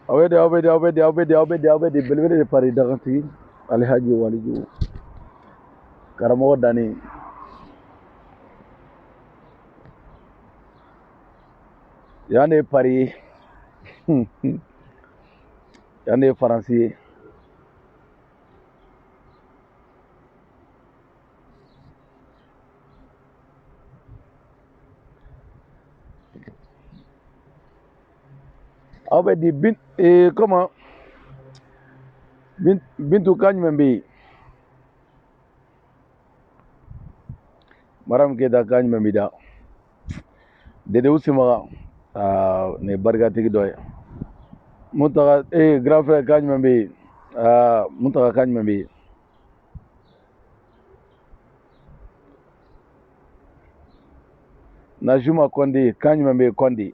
awede belebele de Paris dagantigi Alhaji Waliju karamɔgɔ Dani yan de ye Paris ye yan de ye Faransi ye aw bɛ di comment Bintu kan jumɛn bɛ yen Mariam Keyita kan jumɛn bɛ da Dede Usimaga nin ye barikatigi dɔ ye Mutaga grand frère kan jumɛn bɛ yen Mutaga kan jumɛn bɛ yen Najuma Kɔnde kan jumɛn bɛ yen Kɔnde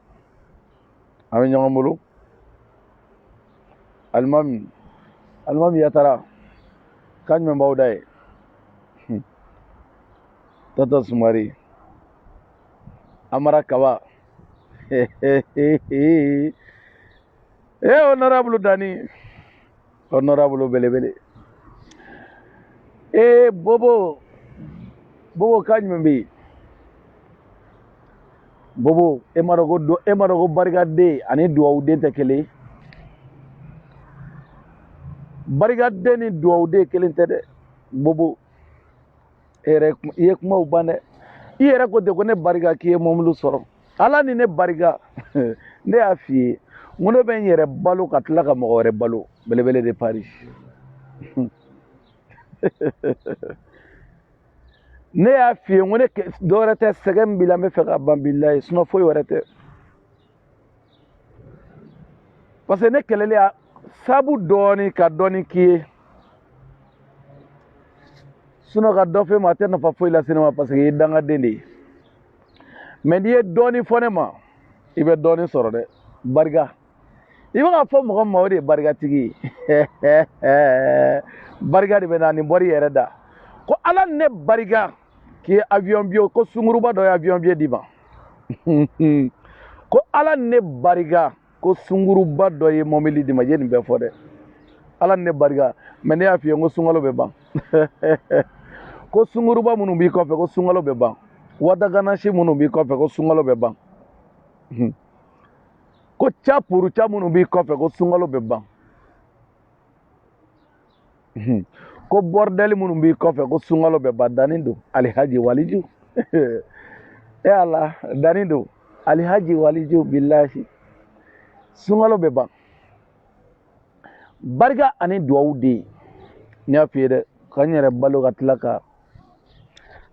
an bɛ ɲɔgɔn bolo Alimami Yatara kan jumɛn b'aw da ye Tata Sumari Amara Kaba honorable Dani honorable belebele Bobo kan jumɛn bɛ yen Bobo e ma dɔn ko barikaden ani duwawuden tɛ kelen barikaden ni duwawuden kelen tɛ dɛ Bobo i ye kumaw ban dɛ i yɛrɛ ko ten ko ne barika k'i ye mɔbili sɔrɔ ala ni ne barika ne y'a f'i ye n ko ne bɛ n yɛrɛ balo ka tila ka mɔgɔ wɛrɛ balo belebele de Paris ne y'a f'i ye n ko ne dɔwɛrɛ tɛ sɛgɛn min b'i la n bɛ fɛ ka ban billahi sinon foyi wɛrɛ tɛ parce que ne kɛlɛli a sabu dɔɔni ka dɔɔni k'i ye sinon ka dɔ f'e ma a tɛ nafa foyi lase ne ma parce que i ye dangaden de ye mais n'i ye dɔɔni fɔ ne ma i bɛ dɔɔni sɔrɔ dɛ barika i bɛ ka fɔ mɔgɔ ma o de ye barikatigi ye barika de bɛ na nin bɔr'i yɛrɛ da ko ala ni ne barika k'i ye avion biye ko sunguruba dɔ ye avion biye d'i ma ko ala ni ne barika ko sunguruba dɔ ye mɔbili d'i ma i ye nin bɛɛ fɔ dɛ ala ni ne barika mais ne y'a f'i ye ko sunkalo bɛ ban ko sunguruba minnu b'i kɔfɛ ko sunkalo bɛ ban wadaganasi minnu b'i kɔfɛ ko sunkalo bɛ ban ko puruca minnu b'i kɔfɛ ko sunkalo bɛ ban ko bɔrdɛli minnu b'i kɔfɛ ko sunkalo bɛ ban Dani don Alhaji Waliju ala Dani don Alhaji Waliju billahi sunkalo bɛ ban barika ani duwawu de n y'a f'i ye dɛ ka n yɛrɛ balo ka tila ka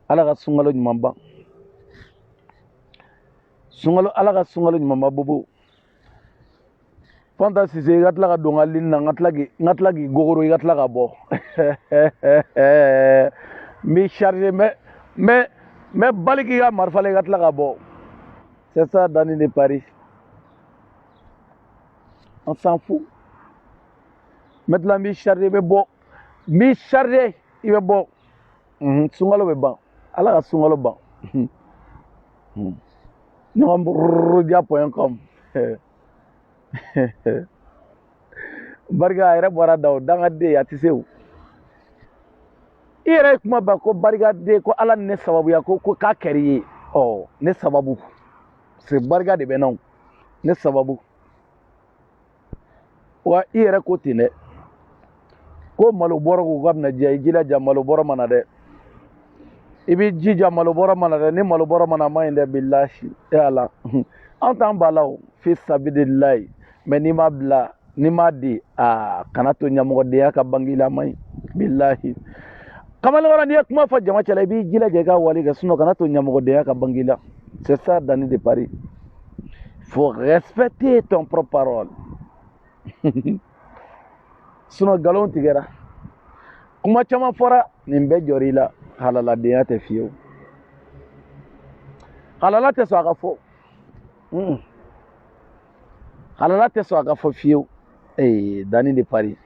ala ka sunkalo ɲuman ban ala ka sunkalo ɲuman ban Bobo Fanta Sise i ka tila ka don n ka ligne na n ka tila k'i gogoro i ka tila ka bɔ n b'i charger n bɛ bali k'i ka marifa la i ka tila ka bɔ c'est ça Dani de Paris on s'en fout maintenant n b'i charger i bɛ bɔ n b'i charger i bɛ bɔ sunkalo bɛ ban ala ka sunkalo ban ɲɔgɔnburuja.com barika a yɛrɛ bɔra da o dangaden a tɛ se o i yɛrɛ ye kuma ban ko barikaden ko ala ni ne sababuya ko k'a kɛr'i ye ne sababu c'est barika de bɛ na o ne sababu wa i yɛrɛ ko ten dɛ ko malo bɔrɔ ko k'a bɛna diya i jilaja malo bɔrɔ mana dɛ i b'i jija malo bɔrɔ mana dɛ ni malo bɔrɔ mana ma ɲi dɛ billahi ala anw t'an ba la o fi sabilillahi mais n'i m'a bila n'i m'a di kana to ɲɛmɔgɔdenya ka bange la ma ɲi billahi kamalenkɔrɔ n'i ye kuma fɔ jama cɛla i b'i jilaja i ka wali kɛ sinon kana to ɲɛmɔgɔdenya ka bange la c'est ça Dani de Paris faut respecter ton propre parole sinon nkalon tigɛra kuma caman fɔra nin bɛɛ jɔr'i la halaladenya tɛ fiyewu halala tɛ sɔn a ka fɔ halala tɛ sɔn a ka fɔ fiyewu Dani de Paris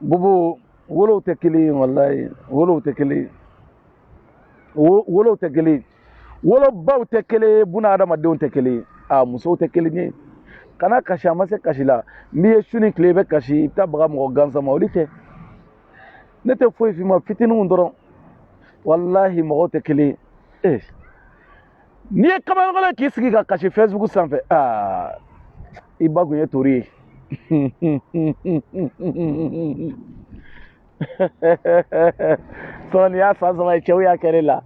Bobo wolow tɛ kelen ye wallahi wolow tɛ kelen ye wolo tɛ kelen ye wolobaw tɛ kelen ye buna adamadenw tɛ kelen ye musow tɛ kelen ye kana kasi a ma se kasi la n'i ye su ni tile i bɛ kasi i bɛ taa baga mɔgɔ gansan ma olu tɛ ne tɛ foyi f'i ma fitininw dɔrɔn walahi mɔgɔw tɛ kelen ye n'i ye kabaɲɔgɔn k'i sigi ka kasi Facebook sanfɛ i ba kun ye tori ye sɔni y'a san saba ye cɛw y'a kɛ ne la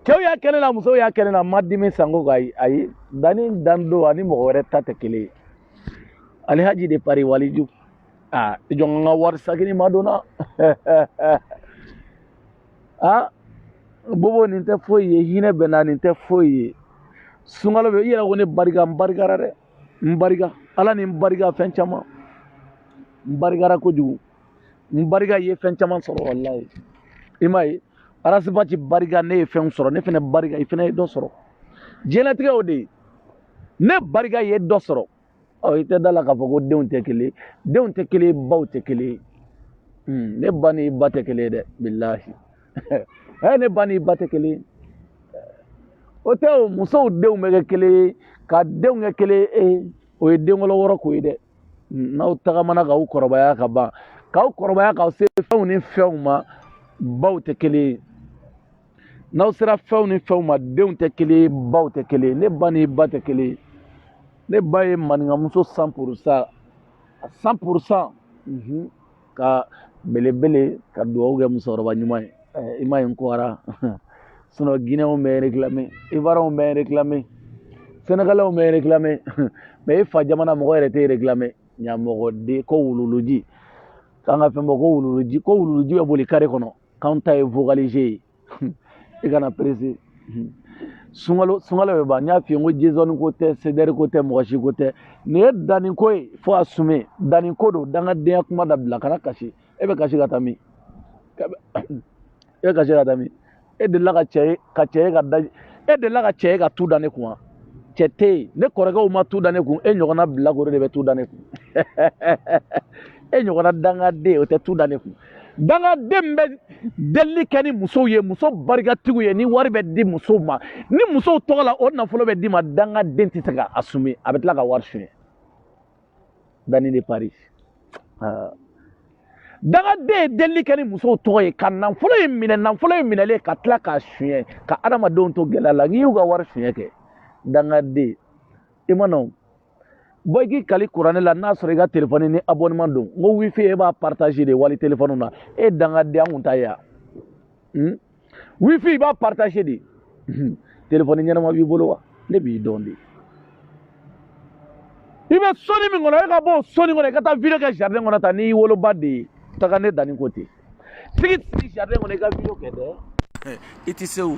cɛw y'a kɛ ne la musow y'a kɛ ne la ma dimi sanko ayi danni dan don ani mɔgɔ wɛrɛ ta tɛ kelen ye Alhaji de Paris Waliju i jɔn n ka wari sagini ma donna bobo nin tɛ foyi ye hinɛ bɛ na nin tɛ foyi ye sunkalo bɛ i yɛrɛ ko ne barika n barikara dɛ n barika ala ni n barika fɛn caman n barikara kojugu n barika ye fɛn caman sɔrɔ wallahi i m'a ye arasibati barika ne ye fɛn sɔrɔ ne fɛnɛ barika i fɛnɛ ye dɔ sɔrɔ diɲɛlatigɛ o de ye ne barika ye dɔ sɔrɔ i tɛ da la k'a fɔ ko denw tɛ kelen ye baw tɛ kelen ye ne ba ni ba tɛ kelen ye dɛ bilahi ne ba ni ba tɛ kelen ye o tɛ o musow denw bɛ kɛ kelen ye ka denw kɛ kelen ye o ye denwolo wɔɔrɔ ko ye dɛ n'aw tagamana k'aw kɔrɔbaya ka ban k'aw kɔrɔbaya k'aw se fɛnw ni fɛnw ma baw tɛ kelen ye n'aw sera fɛnw ni fɛnw ma denw tɛ kelen ye baw tɛ kelen ye ne ba ni ba tɛ kelen ye ne ba ye maninkamuso 100% 100% ka belebele ka dugawu kɛ musokɔrɔba ɲuman ye i ma ye n kɔra sinon Guinéenw bɛ réclamer Ivoiriens bɛ réclamer Sénégalais bɛ réclamer mais i fa jamana mɔgɔ yɛrɛ tɛ réclamer ɲamɔgɔden ko wululuji k'an ka fɛn bɔ ko wululuji bɛ boli carré kɔnɔ k'anw ta ye vocaliser ye i kana pressé sunkalo bɛ ban n y'a f'i ye n ko Jezoni ko tɛ CDR ko tɛ mɔgɔ si ko tɛ nin ye danni ko ye fo assumer danni ko don dangadenya kuma dabila kana kasi e bɛ kasi ka taa min e delila ka cɛ ye ka tu da ne kun wa cɛ tɛ yen ne kɔrɔkɛw ma tu da ne kun e ɲɔgɔnna bilakoro de bɛ tu da ne kun e ɲɔgɔnna dangaden o tɛ tu da ne kun dangaden bɛ delili kɛ ni musow ye muso barikatigiw ye ni wari bɛ di musow ma ni musow tɔgɔ la o nafolo bɛ di ma dangaden tɛ se ka assumer a bɛ tila ka wari suɲɛ Dani de Paris dangaden ye delili kɛ ni musow tɔgɔ ye ka nafolo in minɛlen ka tila k'a suɲɛ ka adamadenw to gɛlɛya la n'i y'u ka wari suɲɛ kɛ dangaden i ma nɔ bɔ i k'i kali kuranɛ la n'a sɔrɔ i ka téléphone ni abonnement don n ko wifi e b'a partager de wali téléphone na e dangaden an kun t'a ye wa wifi i b'a partager de téléphone ɲɛnama b'i bolo wa ne b'i dɔn de i bɛ soni min kɔnɔ e ka bɔ o soni kɔnɔ i ka taa video kɛ jardin kɔnɔ tan n'i y'i woloba de ye taga ne danni ko ten sigi jardin kɔnɔ i ka video kɛ dɛ i tɛ se o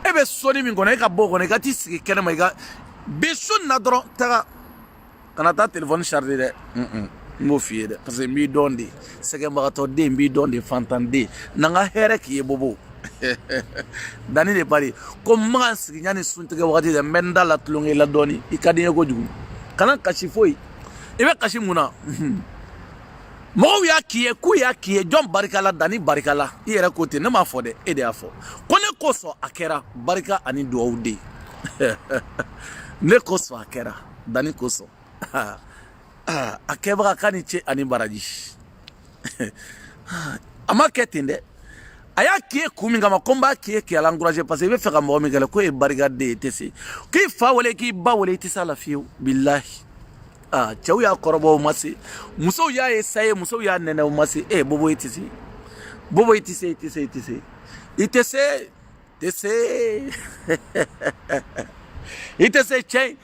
e bɛ soni min kɔnɔ e ka bɔ o kɔnɔ i ka t'i sigi kɛnɛma i ka bi su na dɔrɔn taga kana taa téléphone charger dɛ n b'o f'i ye dɛ parce que n b'i dɔn de sɛgɛnbagatɔ den n b'i dɔn de fantanden n'an ka hɛrɛ k'i ye bobo Dani de Paris ko n ma sigi ɲani suntigɛ wagati dɛ n bɛ n da la tulonkɛ la dɔɔni i ka di n ye kojugu kana kasi foyi i bɛ kasi mun na mɔgɔw y'a k'i ye k'u y'a k'i ye jɔn barika la Dani barika la i yɛrɛ ko ten ne m'a fɔ dɛ e de y'a fɔ ko ne kosɔn a kɛra barika ani dugawu de ne kosɔn a kɛra Dani kosɔn a kɛbaga k'a ni ce ani baraji a ma kɛ ten dɛ a y'a k'i ye kun min kama ko n b'a k'i ye k'i ala encourager parce que i bɛ fɛ ka mɔgɔ min kɛlɛ k'o ye barikaden ye i tɛ se k'i fa wele k'i ba wele i tɛ se a la fiyewu bilahi cɛw y'a kɔrɔbɔ o ma se musow y'a ye saye musow y'a nɛnɛ o ma se bobo i tɛ se bobo i tɛ se i tɛ se cɛ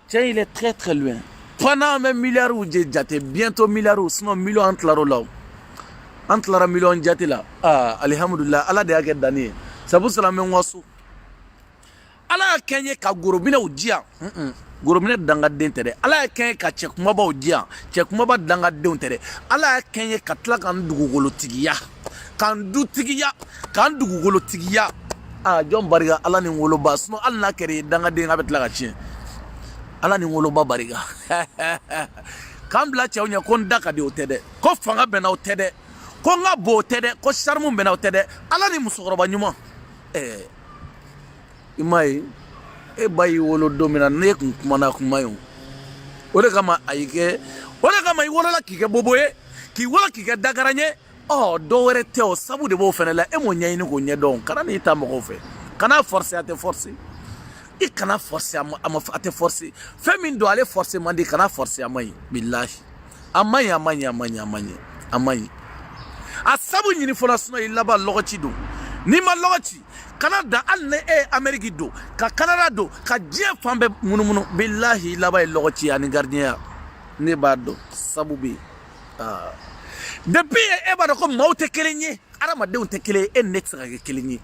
cɛ il est très très loin pendant même milliards de jate bientôt milliards sinon millions an tilar'o la an tilara million jate la alhamdulillah ala de y'a kɛ Dani ye sabu sala n bɛ n waso ala y'a kɛ n ye ka gorominɛw di yan gorominɛ dangaden tɛ dɛ ala y'a kɛ n ye ka cɛ kumabaw di yan cɛ kumaba dangadenw tɛ dɛ ala y'a kɛ n ye ka tila ka n dugukolotigiya ka n dutigiya ka n dugukolotigiya jɔn barika ala ni n woloba sinon hali n'a kɛra i ye dangaden a bɛ tila ka tiɲɛ ala ni n woloba barika k'an bila cɛw ɲɛ ko n da ka di o tɛ dɛ ko fanga bɛnna o tɛ dɛ ko nga bo tede ko charmu bena tede ala ni musokoroba nyuma imai e bayi wolo domina ne kun kumana kumayo ore kama ayike ore kama I wolo la kike boboye ki wolo kike dagaranye do were te o sabu de bo fenela e mo nyai ni ko nyedon kana ni ta mo fe kana forcer ate forcer I kana forcer ama ate forcer femi do ale forcer mandi kana forcer amai billahi amai asabu nyini fola suno ilaba logochi do ni ma logochi Canada alne Amerique do ka Canada do ka je fambe munumunu billahi laba logochi ani gardien ne bado sabu bi depuis ba ko mawte kelenye arama de unte kele next ga kelenye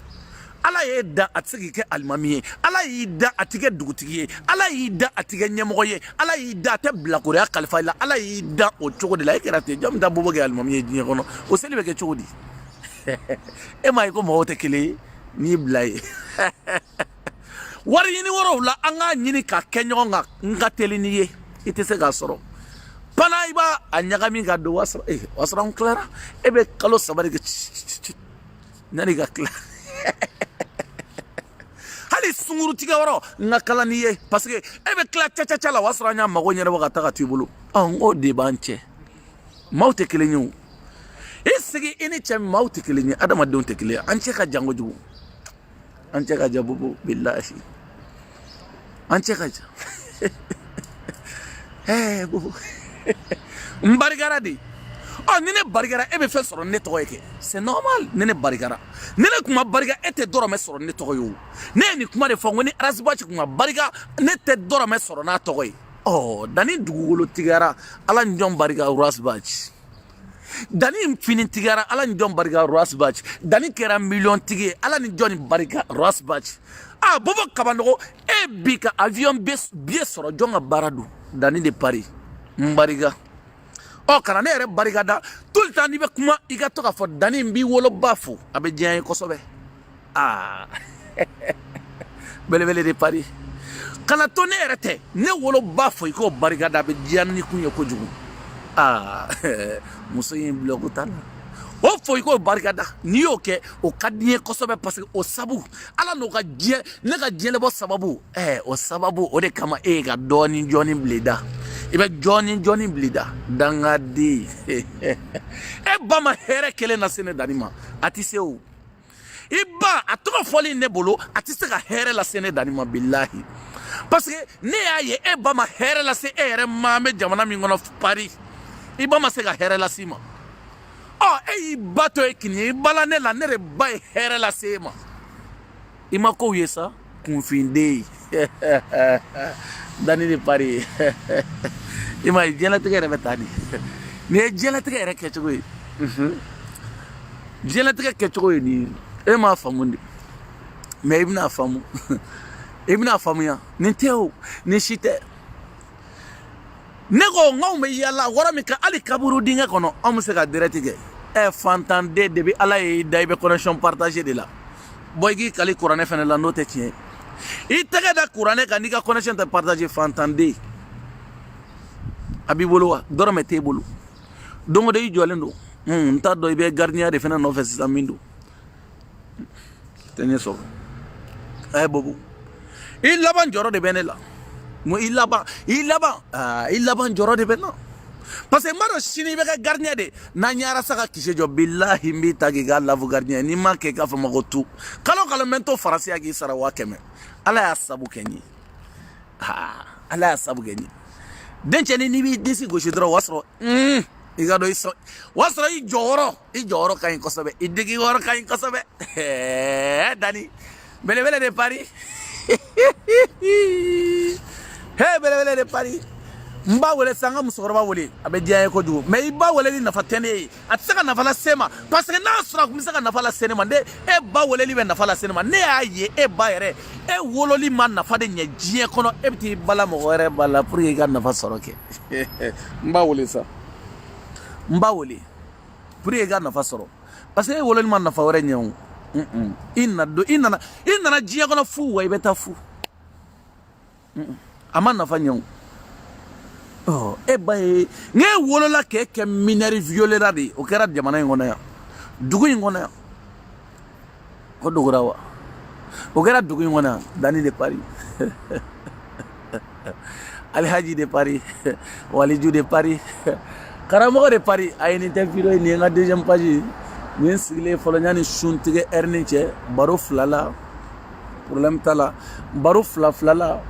ala ye da atigi ke almamiye ala yi da atige dugutigiye ala yi da atige nyemoye ala yi da te blakore khalifa la ala yi da o chogodi la ikerate jam da bobo ge almamiye dinye kono o selibe ke chogodi e may ko mawte kele ni blay war yini woro la anga nyini ka kenyo nga teliniye ite se ga soro pana iba anyagami ga do wasra on clara ebe kalo sabari ge nani ga clara hali sunguru tiga woro ngakala niye parce que ebe cla cha la wasra nya mago nyere waga taka tibulu ngo de banche mawte kelenyu isigi ini cham mawte kelenyu adama don te kele anche ka jango jubu anche ka jabubu billahi anche ka bubu mbarigara di nene barigara ebe fe soro ne togo yeke c'est normal nene barigara nene kuma bariga ete doro me soro ne togo yo ne ni kuma de fongo ni rasbachi kuma bariga ne te doro me soro na togo yi dani dugugolo tigara ala njom bariga rasbachi dani finin tigara ala njom bariga rasbachi dani kera million tige ala ni joni bariga rasbachi bobo kabando bika avion bien soro jonga baradu dani de Paris mbariga kana ne yɛrɛ barikada tout le temps ni bɛ kuma I ka to ka fɔ dani n b'i woloba fo a bɛ diɲɛ ye kosɛbɛ belebele de Paris kana to ne yɛrɛ tɛ ne woloba fo I k'o barikada a bɛ diɲɛ ni kun ye kojugu muso in bloku ta la o fo I k'o barikada n'i y'o kɛ o ka di n ye kosɛbɛ parce que o sabu ala n'o ka diɲɛ ne ka diɲɛlabɔ sababu o sababu o de kama e ka dɔɔni jɔni bileda ibe Johnny blida dangadi ba ma here kele na sene danima atise o iba atoko foli ne bolo atise ka here la sene danima billahi parce que ne aye ba ma here la se ere ma me jamana mi ngono Paris iba ma se ka here la sima iba to ekini bala ne la ne ba here la sema ima ko yesa confinde dani de Paris ima jela tige re betani ne jela tige re kechugo jela tige kechugo ni ma famundi me ibna famu ya ninteo ni shite nego ngaw me yalla wara mi ka ali kaburu dinga kono se ka diretige fantande debi ala e daibe connexion partager de la boygi kali qur'ane fene la note tien I tege da qur'ane ka ni ka connexion te partager fantande abibolowa dorome tebulu dongo de jolendo nta do be gardien de fena no fesi amindo tenye so bobu illa ban joro de benela mo illa ban joro de benela parce que maro shini be gardien de na nyara saka kishejo billahi mbi tagi ga lavu gardien ni manke ka fa magotu kalo mento farasi agi sara wakeme ala ya sabu kenyi ala ya sabu kenyi dencheni ni bi disi go shidro wasro igado iso wasro I joro kain kosobe idigi woro kain kosobe dani belebele de Paris belebele de Paris mba wele sanga musokoroba wele abe diaye ko jugo mais iba wele ni nafa tene atsaka nafa la sema parce que na sura kumisaka nafa la sema de ba wele li be nafa la sema ne aye ba yere wololi man nafa de nya jie kono ebti bala mo were bala pour ga nafa soroke mba wele sa mba wele pour ga nafa soro parce que wololi man nafa were nya inna jie kono fu wa ibeta fu ama nafa nya nge wolola ke minari violera di o kera jamana ngona ya dugu in kɔnɔ yan o dogora wa o kɛra dugu in kɔnɔ yan Dani de Paris Alhaji de Paris Waliju de Paris karamɔgɔ de Paris a ye nin tɛ video ye nin ye n ka deuxième page ye nin sigilen fɔlɔ yanni suntigɛ heure ni cɛ baro 2 la problème t'a la baro 2 la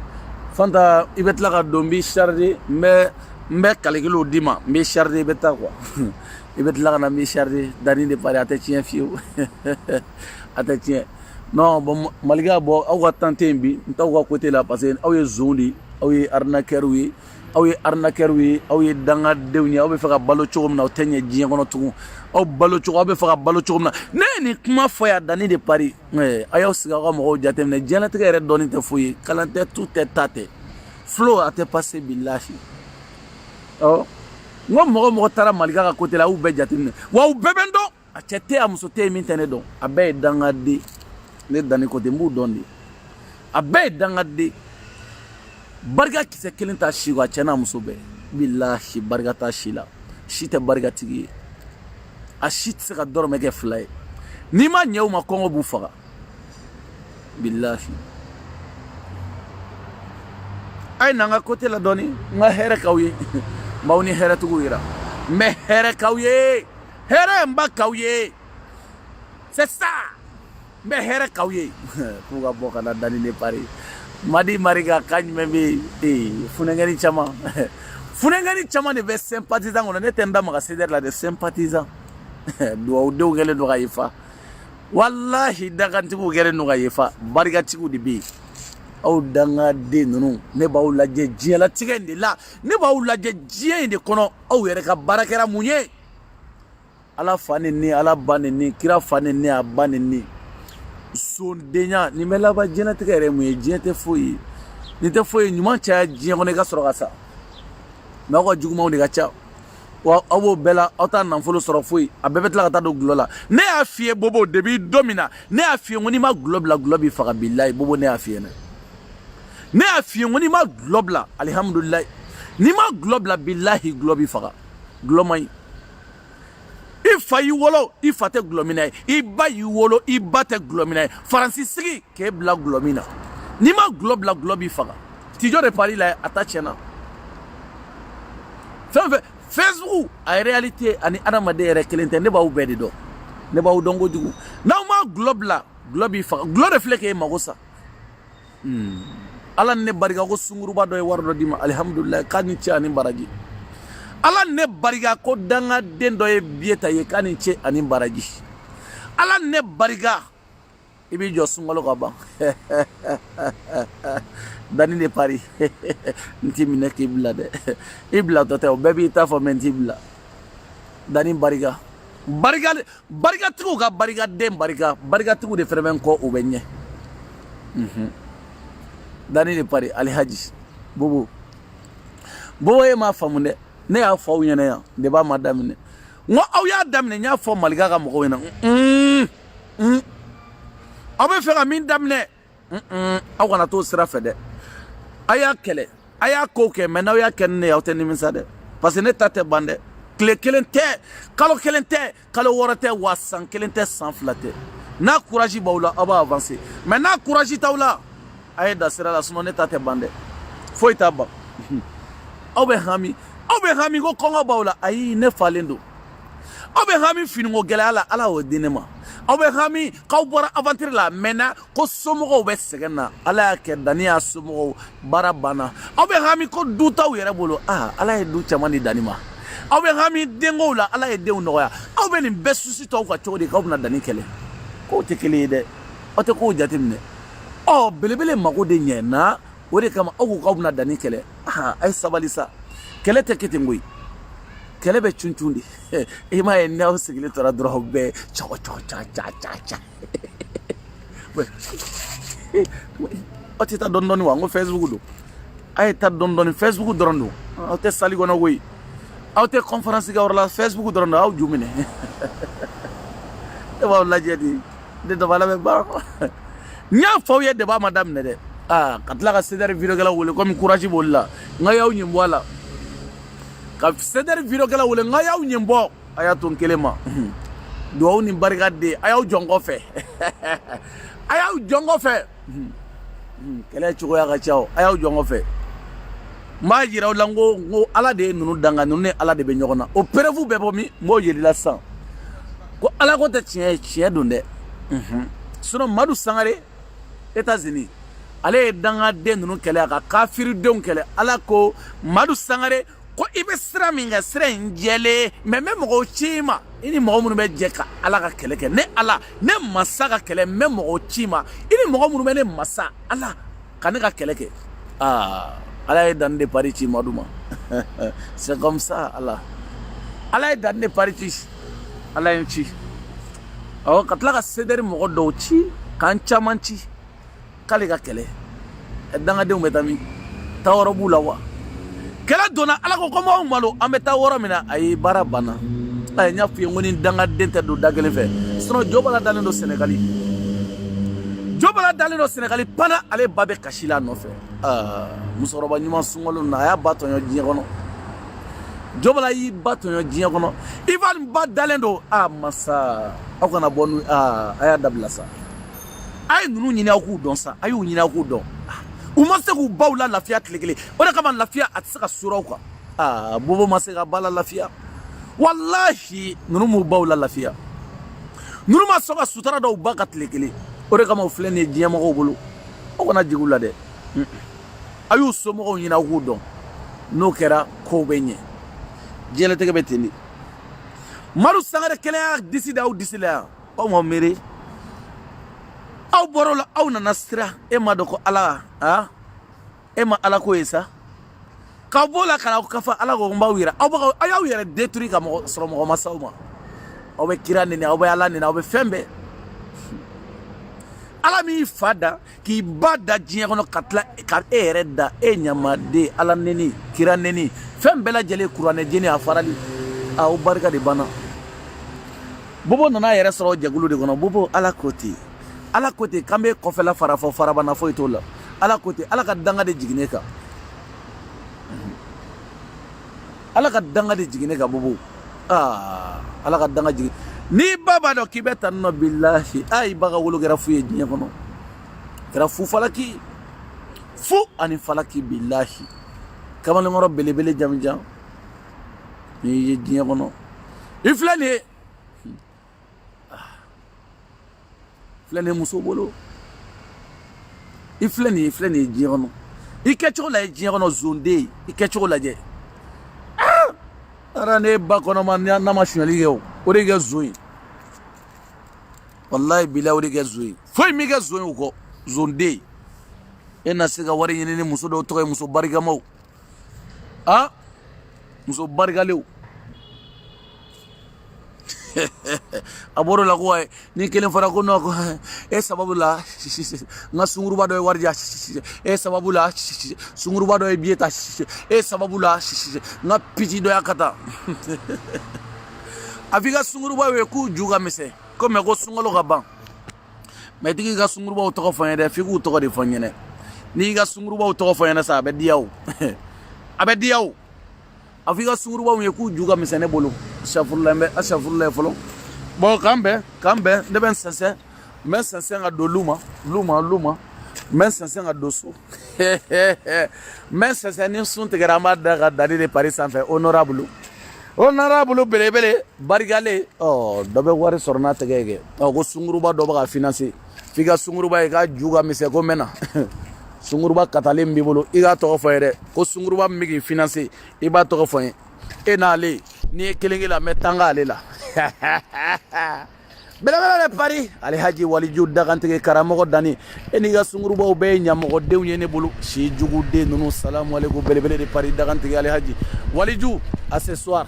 Fanta i bɛ tila ka don n b'i charger n bɛ calcul d'i ma n b'i charger i bɛ taa quoi i bɛ tila ka na n b'i charger Dani de Paris a tɛ tiɲɛ fiyewu a tɛ tiɲɛ non bon Malika bɔ aw ka temps tɛ yen bi n t'aw ka côté la parce que aw ye zon de aw ye arnaqueur ye aw ye arnaqueur ye aw ye dangadenw ye aw bɛ fɛ ka balo cogo min na aw tɛ ɲɛ diɲɛ kɔnɔ tugun aw balo cogo aw bɛ fɛ ka balo cogo min na ne ye nin kuma fɔ yan Dani de Paris a y'aw sigi aw ka mɔgɔw jateminɛ diɲɛlatigɛ yɛrɛ dɔɔnin tɛ foyi ye kalan tɛ tout tɛ ta tɛ flow a tɛ passer billahi ɔ n ko mɔgɔ mɔgɔ taara Malika ka côté la aw bɛɛ jateminɛ wa u bɛɛ bɛ n dɔn a cɛ tɛ a muso tɛ min tɛ ne dɔn a bɛɛ ye dangaden ne Dani côté n b'u dɔn de a bɛɛ ye dangaden barika kisɛ kelen t'a si a cɛ n'a muso bɛɛ billahi barika t'a si la si tɛ barikatigi ye a si tɛ se ka dɔrɔmɛ kɛ 2 ye n'i ma ɲɛ u ma kɔngɔ b'u faga billahi a ye na n ka côté la dɔɔni n ka hɛrɛ k'aw ye n b'aw ni hɛrɛtigiw yira n bɛ hɛrɛ k'aw ye hɛrɛ n ba k'aw ye c'est ça n bɛ hɛrɛ k'aw ye k'u ka bɔ ka na Dani de Paris Madi Mariga kan jumɛn bɛ yen funɛnkɛni caman funɛnkɛni caman de bɛ sympathisant kɔnɔ ne tɛ n da maga CDR la de sympathisant duwawudenw kɛlen don ka ye fa wallahi dagantigiw kɛlen don ka ye fa barikatigiw de bɛ yen aw dangaden ninnu ne b'aw lajɛ diɲɛlatigɛ in de la ne b'aw lajɛ diɲɛ in de kɔnɔ aw yɛrɛ ka baara kɛra mun ye ala fa ni ni ala ba ni ni kira fa ni ni a ba ni ni sondenya nin bɛ laban diɲɛlatigɛ yɛrɛ mun ye diɲɛ tɛ foyi ye nin tɛ foyi ye ɲuman caya diɲɛ kɔnɔ i ka sɔrɔ ka sa mɛ aw ka jugumanw de ka ca wa aw b'o bɛɛ la aw t'a nafolo sɔrɔ foyi a bɛɛ bɛ tila ka taa don gulɔ la ne y'a f'i ye Bobo depuis don min na ne y'a f'i ye ko n'i ma gulɔ bila gulɔ b'i faga billahi Bobo ne y'a f'i ye ne y'a f'i ye ko n'i ma gulɔ bila alihamudulilayi n'i ma gulɔ bila billahi gulɔ b'i faga gulɔ man ɲi i fa y'i wolo i fa tɛ gulɔ min na ye i ba y'i wolo i ba tɛ gulɔ min na ye Faransi sigi k'e bila gulɔ min na n'i ma gulɔ bila gulɔ b'i faga Tijo de Paris la a ta tiɲɛna fɛn fɛn Facebook a réalité ani adamaden yɛrɛ kelen tɛ ne b'aw bɛɛ de dɔn ne b'aw dɔn kojugu n'aw ma gulɔ bila gulɔ b'i faga gulɔ de filɛ k'e mago sa ala ne barika ko sunguruba dɔ ye wari dɔ d'i ma alihamudulilayi k'a ni cɛ ani baraji ala ne barika ko dangaden dɔ ye biye ta ye k'a ni cɛ ani baraji ala ne barika i b'i jɔ sunkalo ka ban Dani de Paris n t'i minɛ k'i bila dɛ i bila tɔ tɛ o bɛɛ b'i ta fɔ mɛ n t'i bila Dani barika barikatigiw ka barikaden barikatigiw de fɛnɛ bɛ n kɔ u bɛ ɲɛ Dani de Paris Alhaji Bobo ye m'a faamu dɛ ne y'a fɔ aw ɲɛna yan de b'a ma daminɛ n ko aw y'a daminɛ n y'a fɔ Malika ka mɔgɔw ɲɛna aw bɛ fɛ ka min daminɛ aw kana t'o sira fɛ dɛ a y'a kɛlɛ a y'a kow kɛ mɛ n'aw y'a kɛ ni ne ye aw tɛ nimisa dɛ parce que ne ta tɛ ban dɛ tile kelen tɛ kalo kelen tɛ kalo wɔɔrɔ tɛ wa san kelen tɛ san 2 tɛ n'a courage b'aw la aw b'a avancer mɛ n'a courage t'aw la a ye da sira la sinon ne ta tɛ ban dɛ foyi t'a ban aw bɛ hami ko kɔngɔ b'aw la ayi ne falen don aw bɛ hami finiko gɛlɛya la ala y'o di ne ma aw bɛ hami k'aw bɔra aventure la mɛnna ko somɔgɔw bɛ sɛgɛn na ala y'a kɛ Dani y'a somɔgɔw baara banna aw bɛ hami ko du t'aw yɛrɛ bolo ala ye du caman di Dani ma aw bɛ hami denkow la ala ye denw nɔgɔya aw bɛ nin bɛɛ susi to aw ka cogo di k'aw bɛna Dani kɛlɛ k'o tɛ kelen ye dɛ aw tɛ k'o jateminɛ belebele mago de ɲɛna o de kama aw ko k'aw bɛna Dani kɛlɛ a ye sabali sa kɛlɛ tɛ kɛ ten koyi kɛlɛ bɛ cuncun de i m'a ye n'aw sigilen tora dɔrɔn aw bɛɛ ca aw tɛ taa dɔɔni dɔɔni wa n ko Facebook don a ye taa dɔɔni dɔɔni Facebook dɔrɔn don aw tɛ salle kɔnɔ koyi aw tɛ conférence kɛ yɔrɔ la Facebook dɔrɔn don aw ju minɛ e b'aw lajɛ de ne dabala bɛ baara n y'a fɔ aw ye de b'a ma daminɛ dɛ ka tila ka CDR vidéokɛlaw wele komi courage b'olu la n ka y'aw ɲin bɔ a la ka CDR vidéokɛlaw wele n ka y'aw ɲin bɔ a y'a to n kelen ma duwawu ni barika de a y'aw jɔn kɔfɛ a y'aw jɔn kɔfɛ kɛlɛ cogoya ka ca a y'aw jɔn kɔfɛ n b'a yira aw la n ko ala de ye ninnu danga ninnu ni ala de bɛ ɲɔgɔn na o preuve bɛ bɔ min n b'o yirila sisan ko ala ko tɛ tiɲɛ ye tiɲɛ don dɛ sinon Madu Sangare États-Unis ale ye dangaden ninnu kɛlɛ a ka kafiridenw kɛlɛ ala ko Madu Sangare ko i bɛ sira min kɛ sira in jɛlen mais n bɛ mɔgɔw ci i ma i ni mɔgɔ minnu bɛ jɛ ka ala ka kɛlɛ kɛ ne ala ne masa ka kɛlɛ n bɛ mɔgɔw ci i ma i ni mɔgɔ minnu bɛ ne masa ala ka ne ka kɛlɛ kɛ ala ye dan de pari ci Madu ma c'est comme ça ala ye dan de pari ci ala ye ci awɔ ka tila ka sedɛri mɔgɔ dɔw ci k'an caman ci k'ale ka kɛlɛ dangadenw bɛ taa min taa yɔrɔ b'u la wa kɛlɛ donna ala ko komi anw malo an bɛ taa yɔrɔ min na a ye baara banna a ye n y'a f'i ye n ko ni dangaden tɛ don da kelen fɛ sinon jo bala dalen don Sénégali pana ale ba bɛ kasi la a nɔfɛ musokɔrɔba ɲuman sunkalo na a y'a ba tɔɲɔ diɲɛ kɔnɔ jo bala y'i ba tɔɲɔ diɲɛ kɔnɔ Ivan ba dalen don masa aw kana bɔ n'u a y'a dabila sa a ye ninnu ɲini aw k'u dɔn sa a y'u ɲini aw k'u dɔn u ma se k'u baw la lafiya tile kelen o de kama lafiya a tɛ se ka sura aw kan Bobo ma se ka ba la lafiya wallahi ninnu m'u baw la lafiya ninnu ma sɔn ka sutura dɔw ba ka tile kelen o de kama u filɛ nin ye diɲɛ mɔgɔw bolo aw kana jigin u la dɛ a y'u somɔgɔw ɲini aw k'u dɔn n'o kɛra kow bɛ ɲɛ diɲɛlatigɛ bɛ ten de Madu Sangare kɛnɛya disi da aw disi la yan aw ma miiri aw bɔr'o la aw nana sira e ma dɔn ko ala e ma ala ko ye sa k'aw b'o la ka na aw kafa ala ko n b'aw yira aw y'aw yɛrɛ détruire ka sɔrɔ mɔgɔ ma s'aw ma aw bɛ kira neni aw bɛ ala neni aw bɛ fɛn bɛɛ ala min y'i fa da k'i ba da diɲɛ kɔnɔ ka tila ka e yɛrɛ da e ɲamaden ala neni kira neni fɛn bɛɛ lajɛlen kuranɛ jeni a farali o barika de banna Bobo nana a yɛrɛ sɔrɔ jɛkulu de kɔnɔ Bobo ala ko ten k'an bɛ kɔfɛla fara fɔ farabana foyi t'o la ala ko ten ala ka danga de jigin ne kan ala ka danga de jigin ne kan Bobo ala ka danga jigin n'i ba b'a dɔn k'i bɛ tan nɔ bilahi i ba ka wolo kɛra fu ye diɲɛ kɔnɔ kɛra fu falaki fu ani falaki bilahi kamalenkɔrɔ belebele janmijan n'i ye diɲɛ kɔnɔ i filɛ nin ye filɛ nin ye muso bolo i filɛ nin ye diɲɛ kɔnɔ i kɛcogo lajɛ diɲɛ kɔnɔ zonden i kɛcogo lajɛ ara ne ba kɔnɔma n'a ma suɲɛli kɛ o de kɛ zon ye wallahi bilahi o de kɛ zon ye foyi min kɛ zon ye o kɔ zonden e na se ka wari ɲini ni muso dɔw tɔgɔ ye muso barikamaw muso barikalew a bɔr'o la ko ni kelen fara ko non ko e sababu la n ka sunguruba dɔ ye wari diya e sababu la sunguruba dɔ ye biye ta e sababu la n ka piti dɔ y'a ka taa a f'i ka sunguruba ye k'u ju ka misɛn ko mɛ ko sunkalo ka ban mɛ i tigi ka sungurubaw tɔgɔ fɔ n ye dɛ f'i k'u tɔgɔ de fɔ n ɲɛnɛ n'i y'i ka sungurubaw tɔgɔ fɔ n ɲɛnɛ sa a bɛ diya o a bɛ diya o a fɔ i ka sungurubaw ye k'u ju ka misɛn ne bolo safurula ye fɔlɔ bon k'an bɛn ne bɛ n sɛnsɛn n bɛ n sɛnsɛn ka don luma n bɛ n sɛnsɛn ka don so n bɛ n sɛnsɛn ni sun tigɛra an b'a da ka dali de pari sanfɛ honorable belebele barikale dɔ bɛ wari sɔrɔ n'a tɛgɛ ye kɛ ko sunguruba dɔ bɛ ka financer f'i ka sunguruba ye k'a ju ka misɛn ko n bɛ na sunguruba katalen min b'i bolo i k'a tɔgɔ fɔ n ye dɛ ko sunguruba min bɛ k'i financer i b'a tɔgɔ fɔ n ye e n'ale n'i ye kelen kelen la n bɛ tanga ale la belebele de pari Alhaji Waliju Dagantigi karamɔgɔ Dani e n'i ka sungurubaw bɛɛ ye ɲamɔgɔdenw ye ne bolo si juguden ninnu salamu aleykum belebele de pari Dagantigi Alhaji Waliju à ce soir.